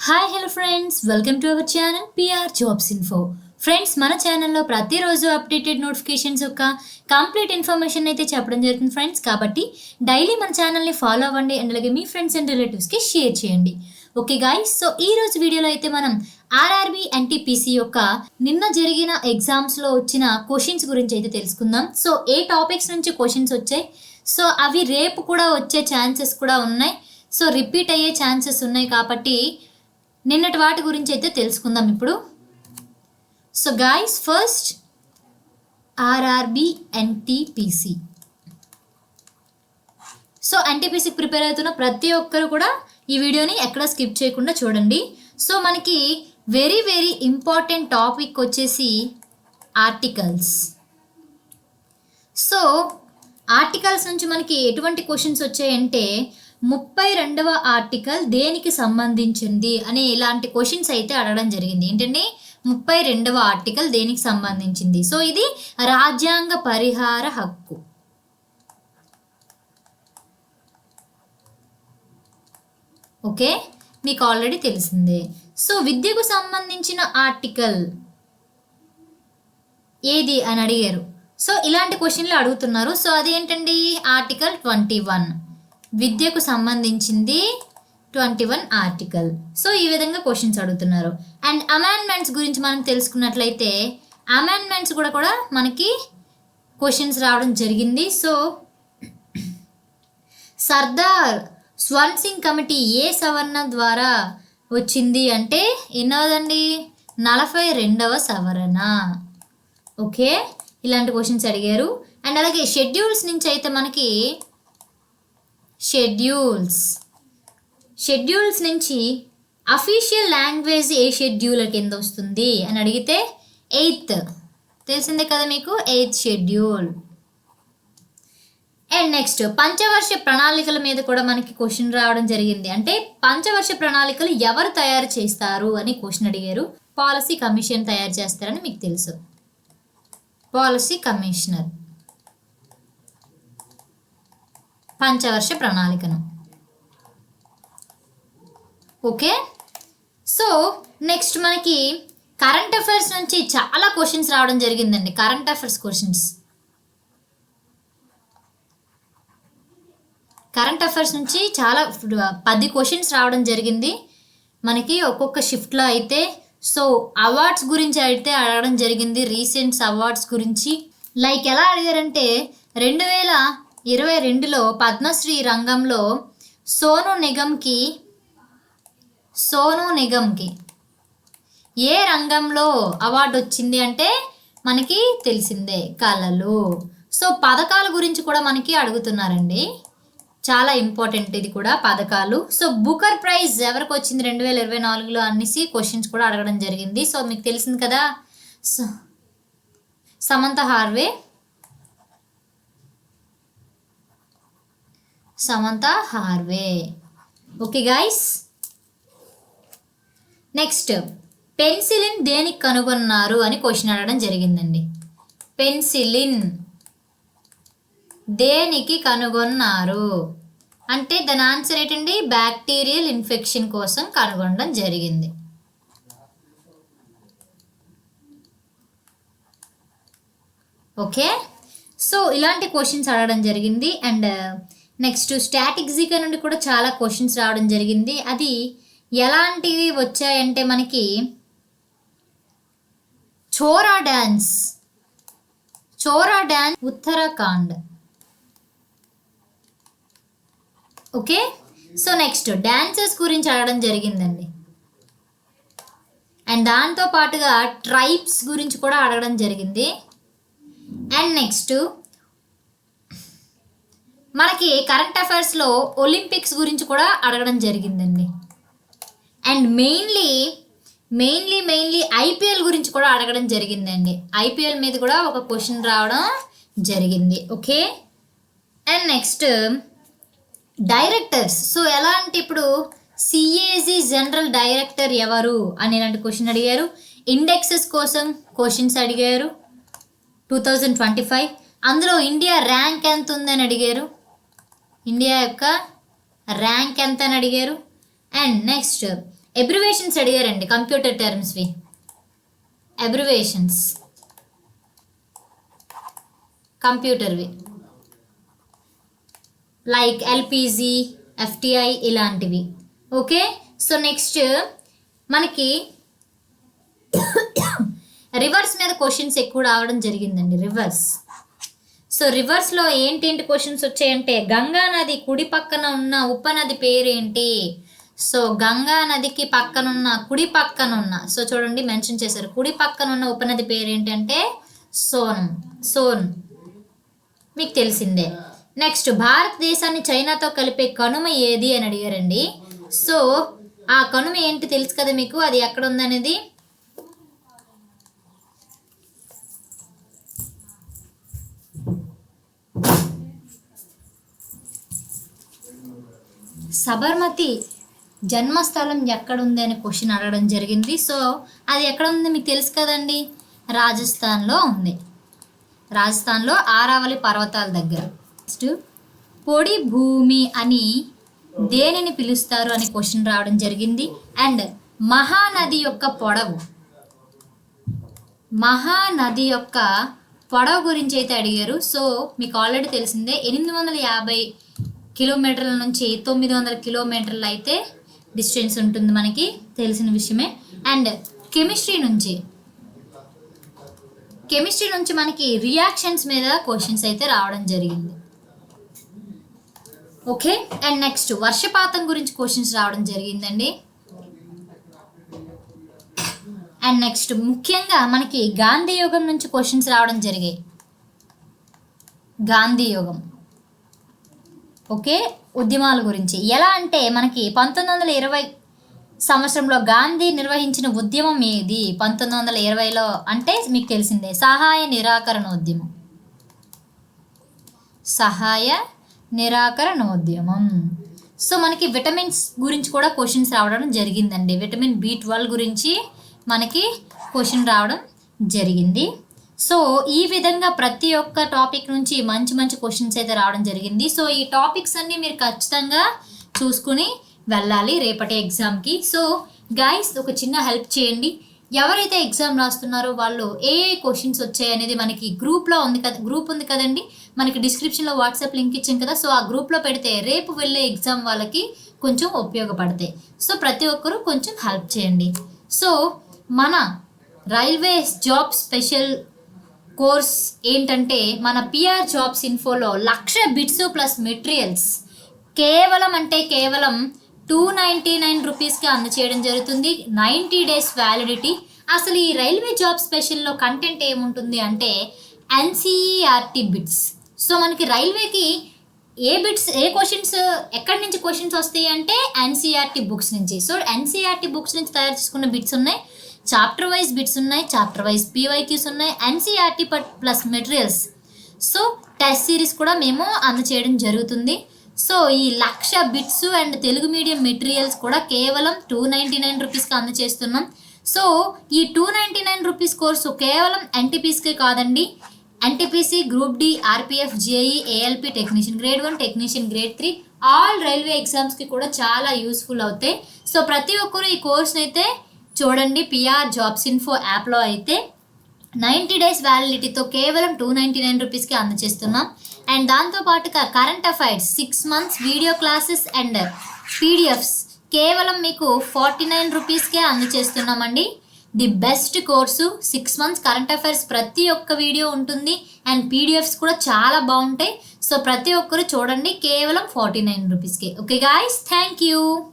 Hi hello friends, welcome to our channel PR jobs info. Friends, మన ఛానల్లో ప్రతిరోజు updated notifications యొక్క complete information అయితే చెప్పడం జరుగుతుంది ఫ్రెండ్స్. కాబట్టి డైలీ మన ఛానల్ని ఫాలో అవ్వండి అండ్ అలాగే మీ ఫ్రెండ్స్ అండ్ రిలేటివ్స్కి షేర్ చేయండి. ఓకే గాయ్స్, సో ఈ రోజు వీడియోలో అయితే మనం ఆర్ఆర్బి ఎన్టీపీసీ యొక్క నిన్న జరిగిన ఎగ్జామ్స్లో వచ్చిన క్వశ్చన్స్ గురించి అయితే తెలుసుకుందాం. సో ఏ టాపిక్స్ నుంచి క్వశ్చన్స్ వచ్చాయి, సో అవి రేపు కూడా వచ్చే ఛాన్సెస్ కూడా ఉన్నాయి, సో రిపీట్ అయ్యే ఛాన్సెస్ ఉన్నాయి. కాబట్టి నిన్నటి వాటి గురించి అయితే తెలుసుకుందాం ఇప్పుడు. So guys, first RRB NTPC. So ఎన్టీపీసీకి ప్రిపేర్ అవుతున్న ప్రతి ఒక్కరు కూడా ఈ వీడియోని ఎక్కడ స్కిప్ చేయకుండా చూడండి. సో మనకి వెరీ వెరీ ఇంపార్టెంట్ టాపిక్ వచ్చేసి ఆర్టికల్స్. సో ఆర్టికల్స్ నుంచి మనకి ఎటువంటి క్వశ్చన్స్ వచ్చాయంటే 32వ ఆర్టికల్ దేనికి సంబంధించింది అనే ఇలాంటి క్వశ్చన్స్ అయితే అడగడం జరిగింది. ఏంటండి, 32వ ఆర్టికల్ దేనికి సంబంధించింది? సో ఇది రాజ్యాంగ పరిహార హక్కు. ఓకే, మీకు ఆల్రెడీ తెలిసిందే. సో విద్యకు సంబంధించిన ఆర్టికల్ ఏది అని అడిగారు. సో ఇలాంటి క్వశ్చన్లు అడుగుతున్నారు. సో అదేంటండి, ఆర్టికల్ 21 విద్యకు సంబంధించింది 21 ఆర్టికల్. సో ఈ విధంగా క్వశ్చన్స్ అడుగుతున్నారు. అండ్ అమెండ్మెంట్స్ గురించి మనం తెలుసుకున్నట్లయితే అమెండ్మెంట్స్ కూడా మనకి క్వశ్చన్స్ రావడం జరిగింది. సో సర్దార్ స్వరణ్ సింగ్ కమిటీ ఏ సవరణ ద్వారా వచ్చింది అంటే ఎన్నోదండి, 42వ సవరణ. ఓకే, ఇలాంటి క్వశ్చన్స్ అడిగారు. అండ్ అలాగే షెడ్యూల్స్ నుంచి అయితే మనకి షెడ్యూల్స్ నుంచి అఫీషియల్ లాంగ్వేజ్ ఏ షెడ్యూల్ కింద వస్తుంది అని అడిగితే 8th, తెలిసిందే కదా మీకు, 8th షెడ్యూల్. అండ్ నెక్స్ట్ పంచవర్ష ప్రణాళికల మీద కూడా మనకి క్వశ్చన్ రావడం జరిగింది. అంటే పంచవర్ష ప్రణాళికలు ఎవరు తయారు చేస్తారు అని క్వశ్చన్ అడిగారు. పాలసీ కమిషన్ తయారు చేస్తారని మీకు తెలుసు, పాలసీ కమిషనర్ పంచవర్ష ప్రణాళికను. ఓకే, సో నెక్స్ట్ మనకి కరెంట్ అఫైర్స్ నుంచి చాలా క్వశ్చన్స్ రావడం జరిగిందండి. కరెంట్ అఫైర్స్ నుంచి చాలా 10 క్వశ్చన్స్ రావడం జరిగింది మనకి ఒక్కొక్క షిఫ్ట్లో అయితే. సో అవార్డ్స్ గురించి అయితే అడగడం జరిగింది, రీసెంట్స్ అవార్డ్స్ గురించి. లైక్ ఎలా అడిగారంటే 2022లో పద్మశ్రీ రంగంలో సోను నిగమ్కి ఏ రంగంలో అవార్డు వచ్చింది అంటే మనకి తెలిసిందే, కళలు. సో పథకాల గురించి కూడా మనకి అడుగుతున్నారండి, చాలా ఇంపార్టెంట్ ఇది కూడా, పథకాలు. సో బుకర్ ప్రైజ్ ఎవరికి వచ్చింది 2024లో అనేసి క్వశ్చన్స్ కూడా అడగడం జరిగింది. సో మీకు తెలిసింది కదా, Samantha Harvey. Okay guys, next penicillin దేనికి కనుగొన్నారు అని క్వశ్చన్ అడగడం జరిగిందండి. పెన్సిలిన్ దేనికి కనుగొన్నారు అంటే దాని ఆన్సర్ ఏంటండి, బ్యాక్టీరియల్ ఇన్ఫెక్షన్ కోసం కనుగొనడం జరిగింది. ఓకే, సో ఇలాంటి క్వశ్చన్స్ అడగడం జరిగింది. అండ్ నెక్స్ట్ స్టాటిక్జికా నుండి కూడా చాలా క్వశ్చన్స్ రావడం జరిగింది. అది ఎలాంటివి వచ్చాయంటే మనకి Chora dance Uttarakhand. Okay, so next dances గురించి అడగడం జరిగిందండి. అండ్ దాంతో పాటుగా ట్రైబ్స్ గురించి కూడా అడగడం జరిగింది. అండ్ నెక్స్ట్ మనకి కరెంట్ అఫైర్స్లో ఒలింపిక్స్ గురించి కూడా అడగడం జరిగిందండి. అండ్ మెయిన్లీ ఐపీఎల్ గురించి కూడా అడగడం జరిగిందండి. ఐపీఎల్ మీద కూడా ఒక క్వశ్చన్ రావడం జరిగింది. Okay, and next directors. So ఎలా అంటే ఇప్పుడు సిఏజీ జనరల్ డైరెక్టర్ ఎవరు అని ఇలాంటి క్వశ్చన్ అడిగారు. ఇండెక్సెస్ కోసం క్వశ్చన్స్ అడిగారు 2025. అందులో ఇండియా ర్యాంక్ ఎంత ఉందని అడిగారు, ఇండియా యొక్క ర్యాంక్ ఎంత అని అడిగారు. అండ్ నెక్స్ట్ అబ్రివేషన్స్ అడిగారండి, కంప్యూటర్ టర్మ్స్వి. అబ్రివేషన్స్ కంప్యూటర్వి లైక్ ఎల్పిజి, ఎఫ్టిఐ ఇలాంటివి. ఓకే, సో నెక్స్ట్ మనకి రివర్స్ మీద క్వశ్చన్స్ ఎక్కువ రావడం జరిగిందండి. రివర్స్. సో రివర్స్లో ఏంటేంటి క్వశ్చన్స్ వచ్చాయంటే, గంగా నది కుడి పక్కన ఉన్న ఉపనది పేరేంటి? సో గంగా నదికి పక్కనున్న కుడి పక్కనున్న, సో చూడండి మెన్షన్ చేశారు, కుడి పక్కనున్న ఉపనది పేరేంటంటే సోన్, మీకు తెలిసిందే. నెక్స్ట్ భారతదేశాన్ని చైనాతో కలిపే కనుమ ఏది అని అడిగారండి. సో ఆ కనుమ ఏంటి తెలుసు కదా మీకు, అది ఎక్కడ ఉందనేది. సబర్మతి జన్మస్థలం ఎక్కడుంది అనే క్వశ్చన్ అడగడం జరిగింది. సో అది ఎక్కడ ఉంది మీకు తెలుసు కదండి, రాజస్థాన్లో ఉంది. రాజస్థాన్లో ఆరావళి పర్వతాల దగ్గర. నెక్స్ట్ పొడి భూమి అని దేనిని పిలుస్తారు అనే క్వశ్చన్ రావడం జరిగింది. అండ్ మహానది యొక్క పొడవు గురించి అయితే అడిగారు. సో మీకు ఆల్రెడీ తెలిసిందే, 850 కిలోమీటర్ల నుంచి 900 కిలోమీటర్లు అయితే డిస్టెన్స్ ఉంటుంది, మనకి తెలిసిన విషయమే. అండ్ కెమిస్ట్రీ నుంచి మనకి రియాక్షన్స్ మీద క్వశ్చన్స్ అయితే రావడం జరిగింది. ఓకే, అండ్ నెక్స్ట్ వర్షపాతం గురించి క్వశ్చన్స్ రావడం జరిగిందండి. అండ్ నెక్స్ట్ ముఖ్యంగా మనకి గాంధీ యుగం నుంచి క్వశ్చన్స్ రావడం జరిగాయి. గాంధీ యుగం, ఓకే, ఉద్యమాల గురించి. ఎలా అంటే మనకి 1920 సంవత్సరంలో గాంధీ నిర్వహించిన ఉద్యమం ఏది? 1920లో అంటే మీకు తెలిసిందే, సహాయ నిరాకరణోద్యమం. సో మనకి విటమిన్స్ గురించి కూడా క్వశ్చన్స్ రావడం జరిగిందండి. విటమిన్ B12 గురించి మనకి క్వశ్చన్ రావడం జరిగింది. సో ఈ విధంగా ప్రతి ఒక్క టాపిక్ నుంచి మంచి మంచి క్వశ్చన్స్ అయితే రావడం జరిగింది. సో ఈ టాపిక్స్ అన్నీ మీరు ఖచ్చితంగా చూసుకుని వెళ్ళాలి రేపటి ఎగ్జామ్కి. సో గైస్ ఒక చిన్న హెల్ప్ చేయండి, ఎవరైతే ఎగ్జామ్ రాస్తున్నారో వాళ్ళు ఏ క్వశ్చన్స్ వచ్చాయి అనేది మనకి గ్రూప్లో ఉంది కదా, గ్రూప్ ఉంది కదండి మనకి డిస్క్రిప్షన్లో వాట్సాప్ లింక్ ఇచ్చాం కదా. సో ఆ గ్రూప్లో పెడితే రేపు వెళ్ళే ఎగ్జామ్ వాళ్ళకి కొంచెం ఉపయోగపడతాయి. సో ప్రతి ఒక్కరూ కొంచెం హెల్ప్ చేయండి. సో మన రైల్వేస్ జాబ్ స్పెషల్ కోర్స్ ఏంటంటే మన పిఆర్ జాబ్స్ ఇన్ఫోలో 1,00,000 బిట్స్ ప్లస్ మెటీరియల్స్ కేవలం 299 రూపీస్కి అందచేయడం జరుగుతుంది. 90 డేస్ వ్యాలిడిటీ. అసలు ఈ రైల్వే జాబ్ స్పెషల్లో కంటెంట్ ఏముంటుంది అంటే ఎన్సీఈఆర్టీ బిట్స్. సో మనకి రైల్వేకి ఏ క్వశ్చన్స్ ఎక్కడి నుంచి క్వశ్చన్స్ వస్తాయి అంటే ఎన్సీఆర్టీ బుక్స్ నుంచి. సో ఎన్సీఆర్టీ బుక్స్ నుంచి తయారు చేసుకున్న బిట్స్ ఉన్నాయి, చాప్టర్ వైజ్ బిట్స్ ఉన్నాయి, చాప్టర్ వైజ్ పీవైక్యూస్ ఉన్నాయి, NCERT plus materials. So test series కూడా మేము అందచేయడం జరుగుతుంది. సో ఈ 1,00,000 bits and Telugu medium materials కూడా కేవలం 299 రూపీస్కి అందచేస్తున్నాం. సో ఈ 299 రూపీస్ కోర్సు కేవలం ఎన్టీపీసీకే కాదండి, NTPC, group D, RPF, JE, ALP, technician grade 1, technician grade 3 all railway ఎగ్జామ్స్కి కూడా చాలా యూస్ఫుల్ అవుతాయి. సో ప్రతి ఒక్కరు ఈ కోర్స్ని అయితే చూడండి. పిఆర్ జాబ్స్ ఇన్ఫో యాప్లో అయితే 90 డేస్ వ్యాలిడిటీతో కేవలం 299 రూపీస్కి అందచేస్తున్నాం. అండ్ దాంతోపాటుగా current affairs 6 months video classes and PDFs కేవలం మీకు 49 రూపీస్కే అందచేస్తున్నామండి. The best course, 6 months current affairs ప్రతి ఒక్క వీడియో ఉంటుంది అండ్ పీడిఎఫ్స్ కూడా చాలా బాగుంటాయి. సో ప్రతి ఒక్కరు చూడండి కేవలం 49 రూపీస్కే. Okay guys, thank you.